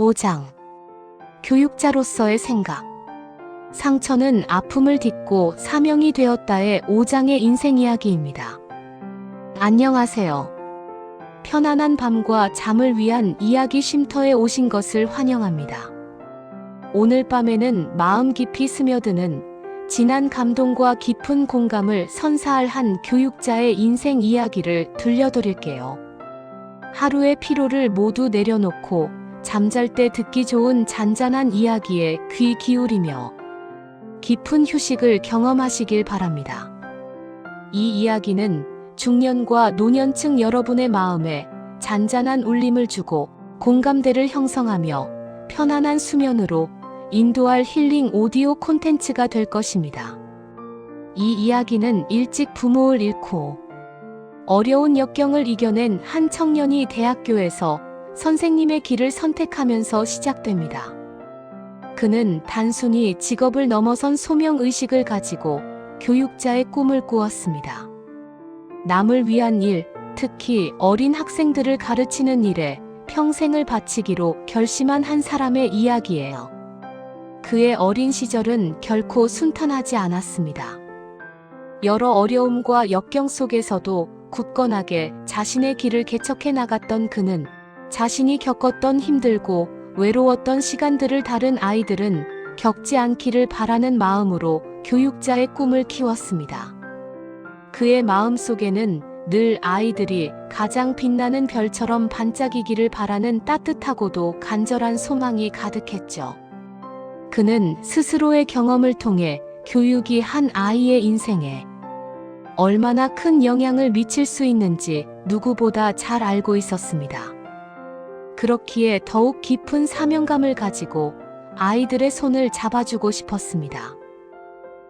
5장. 교육자로서의 생각. 상처는 아픔을 딛고 사명이 되었다의 5장의 인생 이야기입니다. 안녕하세요. 편안한 밤과 잠을 위한 이야기 쉼터에 오신 것을 환영합니다. 오늘 밤에는 마음 깊이 스며드는 진한 감동과 깊은 공감을 선사할 한 교육자의 인생 이야기를 들려드릴게요. 하루의 피로를 모두 내려놓고 잠잘 때 듣기 좋은 잔잔한 이야기에 귀 기울이며 깊은 휴식을 경험하시길 바랍니다. 이 이야기는 중년과 노년층 여러분의 마음에 잔잔한 울림을 주고 공감대를 형성하며 편안한 수면으로 인도할 힐링 오디오 콘텐츠가 될 것입니다. 이 이야기는 일찍 부모를 잃고 어려운 역경을 이겨낸 한 청년이 대학교에서 선생님의 길을 선택하면서 시작됩니다. 그는 단순히 직업을 넘어선 소명의식을 가지고 교육자의 꿈을 꾸었습니다. 남을 위한 일, 특히 어린 학생들을 가르치는 일에 평생을 바치기로 결심한 한 사람의 이야기예요. 그의 어린 시절은 결코 순탄하지 않았습니다. 여러 어려움과 역경 속에서도 굳건하게 자신의 길을 개척해 나갔던 그는 자신이 겪었던 힘들고 외로웠던 시간들을 다른 아이들은 겪지 않기를 바라는 마음으로 교육자의 꿈을 키웠습니다. 그의 마음 속에는 늘 아이들이 가장 빛나는 별처럼 반짝이기를 바라는 따뜻하고도 간절한 소망이 가득했죠. 그는 스스로의 경험을 통해 교육이 한 아이의 인생에 얼마나 큰 영향을 미칠 수 있는지 누구보다 잘 알고 있었습니다. 그렇기에 더욱 깊은 사명감을 가지고 아이들의 손을 잡아주고 싶었습니다.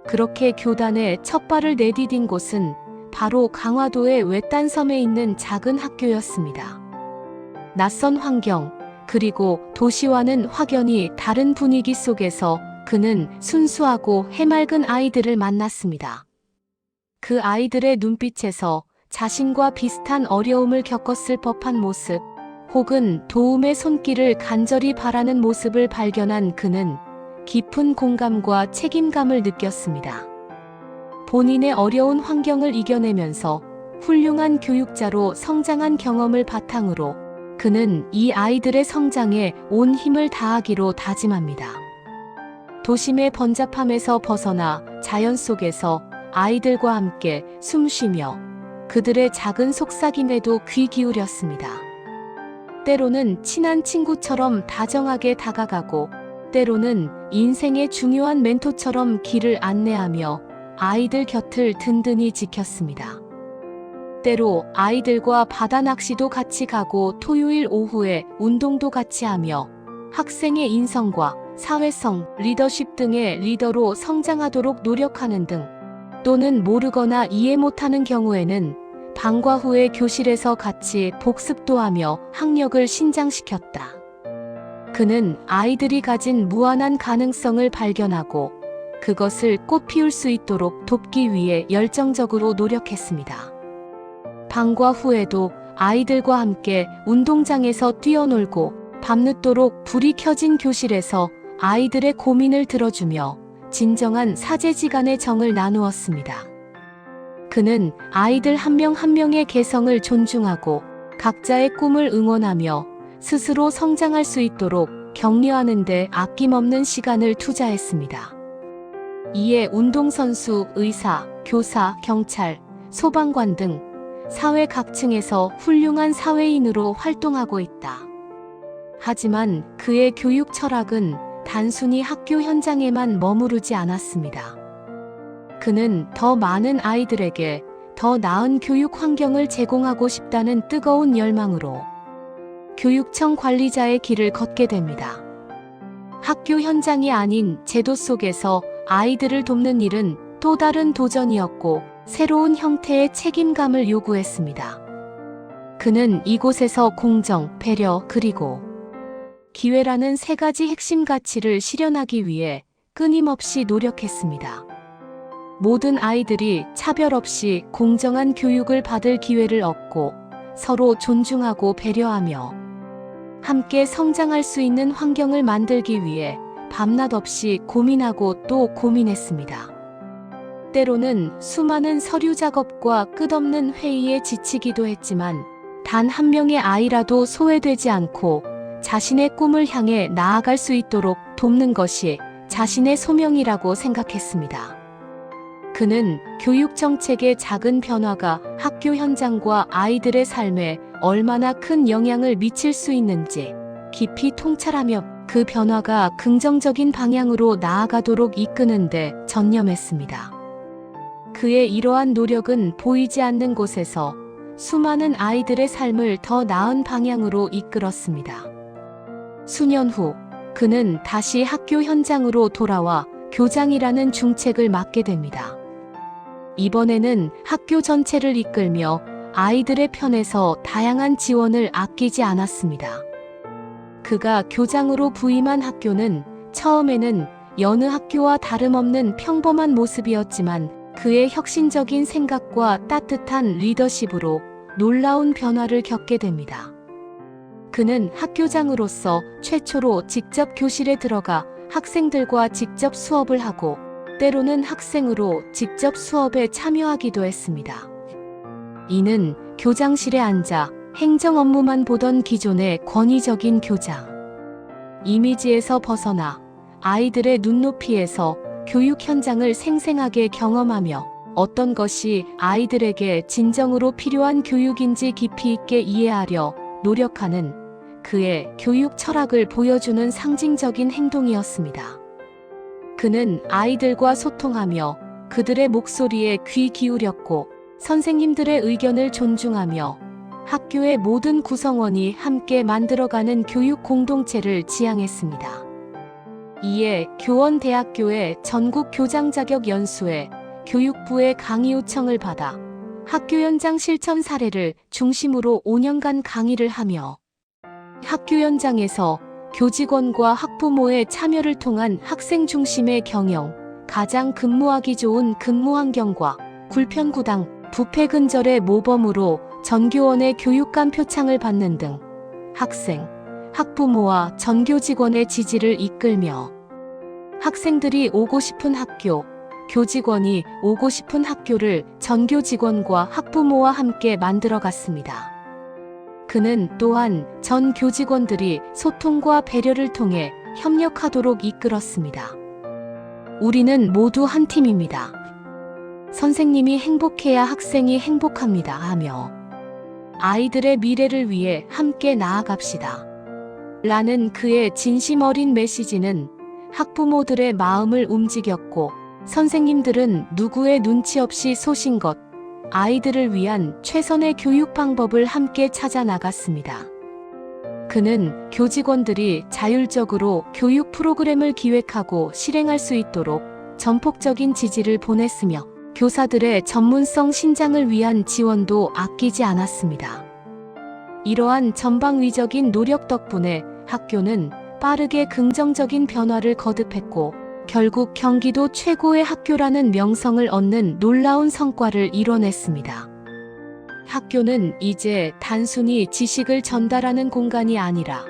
그렇게 교단에 첫 발을 내디딘 곳은 바로 강화도의 외딴 섬에 있는 작은 학교였습니다. 낯선 환경, 그리고 도시와는 확연히 다른 분위기 속에서 그는 순수하고 해맑은 아이들을 만났습니다. 그 아이들의 눈빛에서 자신과 비슷한 어려움을 겪었을 법한 모습, 혹은 도움의 손길을 간절히 바라는 모습을 발견한 그는 깊은 공감과 책임감을 느꼈습니다. 본인의 어려운 환경을 이겨내면서 훌륭한 교육자로 성장한 경험을 바탕으로 그는 이 아이들의 성장에 온 힘을 다하기로 다짐합니다. 도심의 번잡함에서 벗어나 자연 속에서 아이들과 함께 숨쉬며 그들의 작은 속삭임에도 귀 기울였습니다. 때로는 친한 친구처럼 다정하게 다가가고 때로는 인생의 중요한 멘토처럼 길을 안내하며 아이들 곁을 든든히 지켰습니다. 때로 아이들과 바다 낚시도 같이 가고 토요일 오후에 운동도 같이 하며 학생의 인성과 사회성, 리더십 등의 리더로 성장하도록 노력하는 등, 또는 모르거나 이해 못하는 경우에는 방과 후에 교실에서 같이 복습도 하며 학력을 신장시켰다. 그는 아이들이 가진 무한한 가능성을 발견하고 그것을 꽃피울 수 있도록 돕기 위해 열정적으로 노력했습니다. 방과 후에도 아이들과 함께 운동장에서 뛰어놀고 밤늦도록 불이 켜진 교실에서 아이들의 고민을 들어주며 진정한 사제지간의 정을 나누었습니다. 그는 아이들 한 명 한 명의 개성을 존중하고 각자의 꿈을 응원하며 스스로 성장할 수 있도록 격려하는 데 아낌없는 시간을 투자했습니다. 이에 운동선수, 의사, 교사, 경찰, 소방관 등 사회 각층에서 훌륭한 사회인으로 활동하고 있다. 하지만 그의 교육 철학은 단순히 학교 현장에만 머무르지 않았습니다. 그는 더 많은 아이들에게 더 나은 교육 환경을 제공하고 싶다는 뜨거운 열망으로 교육청 관리자의 길을 걷게 됩니다. 학교 현장이 아닌 제도 속에서 아이들을 돕는 일은 또 다른 도전이었고 새로운 형태의 책임감을 요구했습니다. 그는 이곳에서 공정, 배려, 그리고 기회라는 세 가지 핵심 가치를 실현하기 위해 끊임없이 노력했습니다. 모든 아이들이 차별 없이 공정한 교육을 받을 기회를 얻고 서로 존중하고 배려하며 함께 성장할 수 있는 환경을 만들기 위해 밤낮 없이 고민하고 또 고민했습니다. 때로는 수많은 서류 작업과 끝없는 회의에 지치기도 했지만 단 한 명의 아이라도 소외되지 않고 자신의 꿈을 향해 나아갈 수 있도록 돕는 것이 자신의 소명이라고 생각했습니다. 그는 교육 정책의 작은 변화가 학교 현장과 아이들의 삶에 얼마나 큰 영향을 미칠 수 있는지 깊이 통찰하며 그 변화가 긍정적인 방향으로 나아가도록 이끄는 데 전념했습니다. 그의 이러한 노력은 보이지 않는 곳에서 수많은 아이들의 삶을 더 나은 방향으로 이끌었습니다. 수년 후, 그는 다시 학교 현장으로 돌아와 교장이라는 중책을 맡게 됩니다. 이번에는 학교 전체를 이끌며 아이들의 편에서 다양한 지원을 아끼지 않았습니다. 그가 교장으로 부임한 학교는 처음에는 여느 학교와 다름없는 평범한 모습이었지만 그의 혁신적인 생각과 따뜻한 리더십으로 놀라운 변화를 겪게 됩니다. 그는 학교장으로서 최초로 직접 교실에 들어가 학생들과 직접 수업을 하고 때로는 학생으로 직접 수업에 참여하기도 했습니다. 이는 교장실에 앉아 행정 업무만 보던 기존의 권위적인 교장 이미지에서 벗어나 아이들의 눈높이에서 교육 현장을 생생하게 경험하며 어떤 것이 아이들에게 진정으로 필요한 교육인지 깊이 있게 이해하려 노력하는 그의 교육 철학을 보여주는 상징적인 행동이었습니다. 그는 아이들과 소통하며 그들의 목소리에 귀 기울였고 선생님들의 의견을 존중하며 학교의 모든 구성원이 함께 만들어가는 교육 공동체를 지향했습니다. 이에 교원대학교의 전국 교장 자격 연수회 교육부의 강의 요청을 받아 학교 현장 실천 사례를 중심으로 5년간 강의를 하며 학교 현장에서 교직원과 학부모의 참여를 통한 학생 중심의 경영, 가장 근무하기 좋은 근무 환경과 굴편구당, 부패 근절의 모범으로 전교원의 교육감 표창을 받는 등 학생, 학부모와 전교직원의 지지를 이끌며 학생들이 오고 싶은 학교, 교직원이 오고 싶은 학교를 전교직원과 학부모와 함께 만들어갔습니다. 그는 또한 전 교직원들이 소통과 배려를 통해 협력하도록 이끌었습니다. 우리는 모두 한 팀입니다. 선생님이 행복해야 학생이 행복합니다 하며 아이들의 미래를 위해 함께 나아갑시다. 라는 그의 진심 어린 메시지는 학부모들의 마음을 움직였고 선생님들은 누구의 눈치 없이 소신껏 아이들을 위한 최선의 교육 방법을 함께 찾아 나갔습니다. 그는 교직원들이 자율적으로 교육 프로그램을 기획하고 실행할 수 있도록 전폭적인 지지를 보냈으며 교사들의 전문성 신장을 위한 지원도 아끼지 않았습니다. 이러한 전방위적인 노력 덕분에 학교는 빠르게 긍정적인 변화를 거듭했고 결국 경기도 최고의 학교라는 명성을 얻는 놀라운 성과를 이뤄냈습니다. 학교는 이제 단순히 지식을 전달하는 공간이 아니라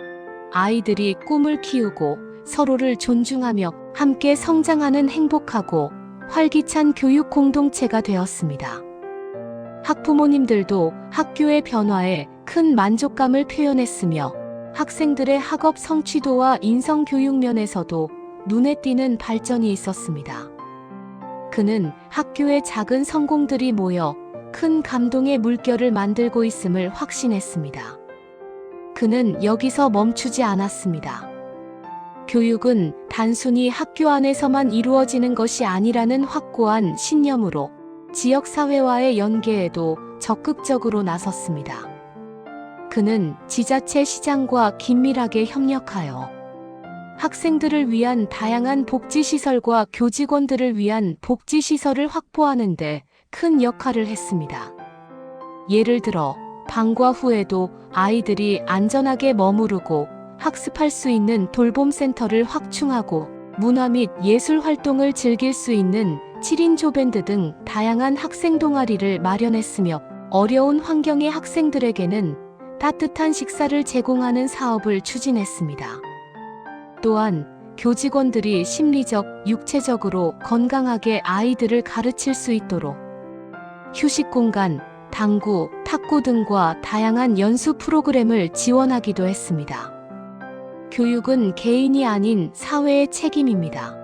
아이들이 꿈을 키우고 서로를 존중하며 함께 성장하는 행복하고 활기찬 교육 공동체가 되었습니다. 학부모님들도 학교의 변화에 큰 만족감을 표현했으며 학생들의 학업 성취도와 인성 교육 면에서도 눈에 띄는 발전이 있었습니다. 그는 학교의 작은 성공들이 모여 큰 감동의 물결을 만들고 있음을 확신했습니다. 그는 여기서 멈추지 않았습니다. 교육은 단순히 학교 안에서만 이루어지는 것이 아니라는 확고한 신념으로 지역사회와의 연계에도 적극적으로 나섰습니다. 그는 지자체 시장과 긴밀하게 협력하여 학생들을 위한 다양한 복지시설과 교직원들을 위한 복지시설을 확보하는 데 큰 역할을 했습니다. 예를 들어 방과 후에도 아이들이 안전하게 머무르고 학습할 수 있는 돌봄센터를 확충하고 문화 및 예술 활동을 즐길 수 있는 7인조 밴드 등 다양한 학생 동아리를 마련했으며 어려운 환경의 학생들에게는 따뜻한 식사를 제공하는 사업을 추진했습니다. 또한 교직원들이 심리적, 육체적으로 건강하게 아이들을 가르칠 수 있도록 휴식 공간, 당구, 탁구 등과 다양한 연수 프로그램을 지원하기도 했습니다. 교육은 개인이 아닌 사회의 책임입니다.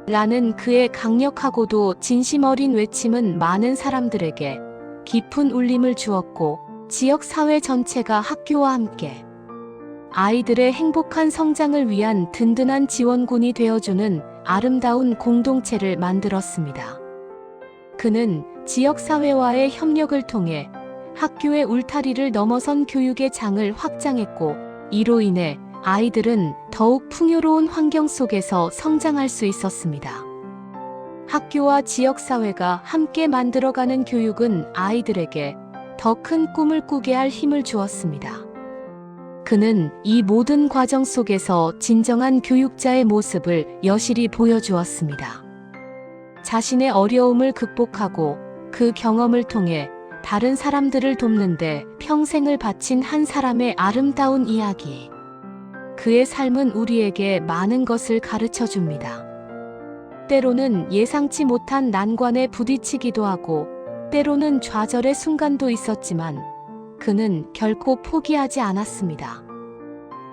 라는 그의 강력하고도 진심 어린 외침은 많은 사람들에게 깊은 울림을 주었고, 지역 사회 전체가 학교와 함께 아이들의 행복한 성장을 위한 든든한 지원군이 되어주는 아름다운 공동체를 만들었습니다. 그는 지역 사회와의 협력을 통해 학교의 울타리를 넘어선 교육의 장을 확장했고, 이로 인해 아이들은 더욱 풍요로운 환경 속에서 성장할 수 있었습니다. 학교와 지역사회가 함께 만들어가는 교육은 아이들에게 더 큰 꿈을 꾸게 할 힘을 주었습니다. 그는 이 모든 과정 속에서 진정한 교육자의 모습을 여실히 보여주었습니다. 자신의 어려움을 극복하고 그 경험을 통해 다른 사람들을 돕는데 평생을 바친 한 사람의 아름다운 이야기. 그의 삶은 우리에게 많은 것을 가르쳐 줍니다. 때로는 예상치 못한 난관에 부딪히기도 하고, 때로는 좌절의 순간도 있었지만, 그는 결코 포기하지 않았습니다.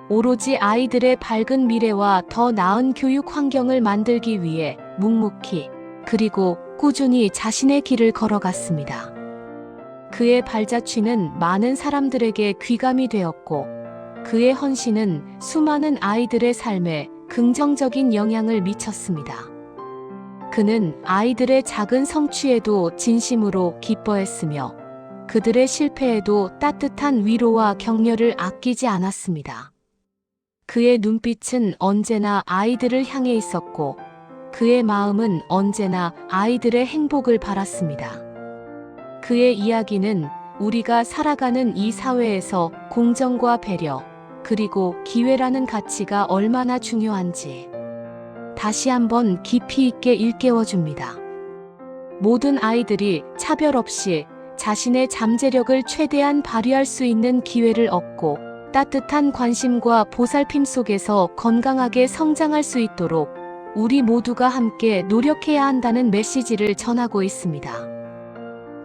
오로지 아이들의 밝은 미래와 더 나은 교육 환경을 만들기 위해 묵묵히, 그리고 꾸준히 자신의 길을 걸어갔습니다. 그의 발자취는 많은 사람들에게 귀감이 되었고, 그의 헌신은 수많은 아이들의 삶에 긍정적인 영향을 미쳤습니다. 그는 아이들의 작은 성취에도 진심으로 기뻐했으며, 그들의 실패에도 따뜻한 위로와 격려를 아끼지 않았습니다. 그의 눈빛은 언제나 아이들을 향해 있었고, 그의 마음은 언제나 아이들의 행복을 바랐습니다. 그의 이야기는 우리가 살아가는 이 사회에서 공정과 배려, 그리고 기회라는 가치가 얼마나 중요한지 다시 한번 깊이 있게 일깨워줍니다. 모든 아이들이 차별 없이 자신의 잠재력을 최대한 발휘할 수 있는 기회를 얻고, 따뜻한 관심과 보살핌 속에서 건강하게 성장할 수 있도록 우리 모두가 함께 노력해야 한다는 메시지를 전하고 있습니다.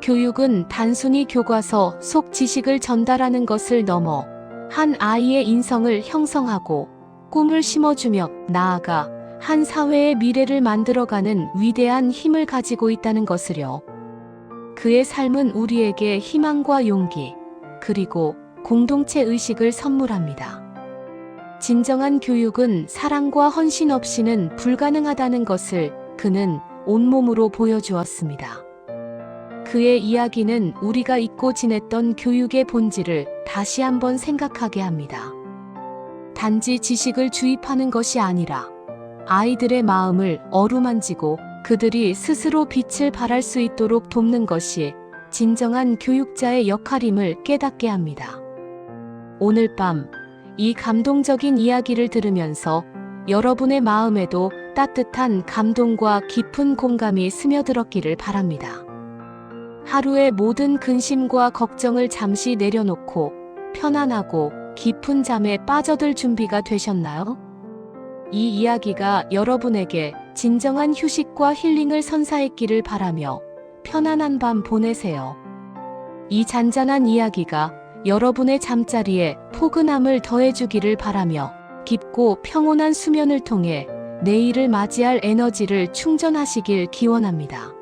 교육은 단순히 교과서 속 지식을 전달하는 것을 넘어 한 아이의 인성을 형성하고 꿈을 심어주며 나아가 한 사회의 미래를 만들어가는 위대한 힘을 가지고 있다는 것을요. 그의 삶은 우리에게 희망과 용기, 그리고 공동체 의식을 선물합니다. 진정한 교육은 사랑과 헌신 없이는 불가능하다는 것을 그는 온몸으로 보여주었습니다. 그의 이야기는 우리가 잊고 지냈던 교육의 본질을 다시 한번 생각하게 합니다. 단지 지식을 주입하는 것이 아니라 아이들의 마음을 어루만지고 그들이 스스로 빛을 발할 수 있도록 돕는 것이 진정한 교육자의 역할임을 깨닫게 합니다. 오늘 밤 이 감동적인 이야기를 들으면서 여러분의 마음에도 따뜻한 감동과 깊은 공감이 스며들었기를 바랍니다. 하루의 모든 근심과 걱정을 잠시 내려놓고 편안하고 깊은 잠에 빠져들 준비가 되셨나요? 이 이야기가 여러분에게 진정한 휴식과 힐링을 선사했기를 바라며 편안한 밤 보내세요. 이 잔잔한 이야기가 여러분의 잠자리에 포근함을 더해주기를 바라며 깊고 평온한 수면을 통해 내일을 맞이할 에너지를 충전하시길 기원합니다.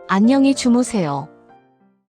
안녕히 주무세요.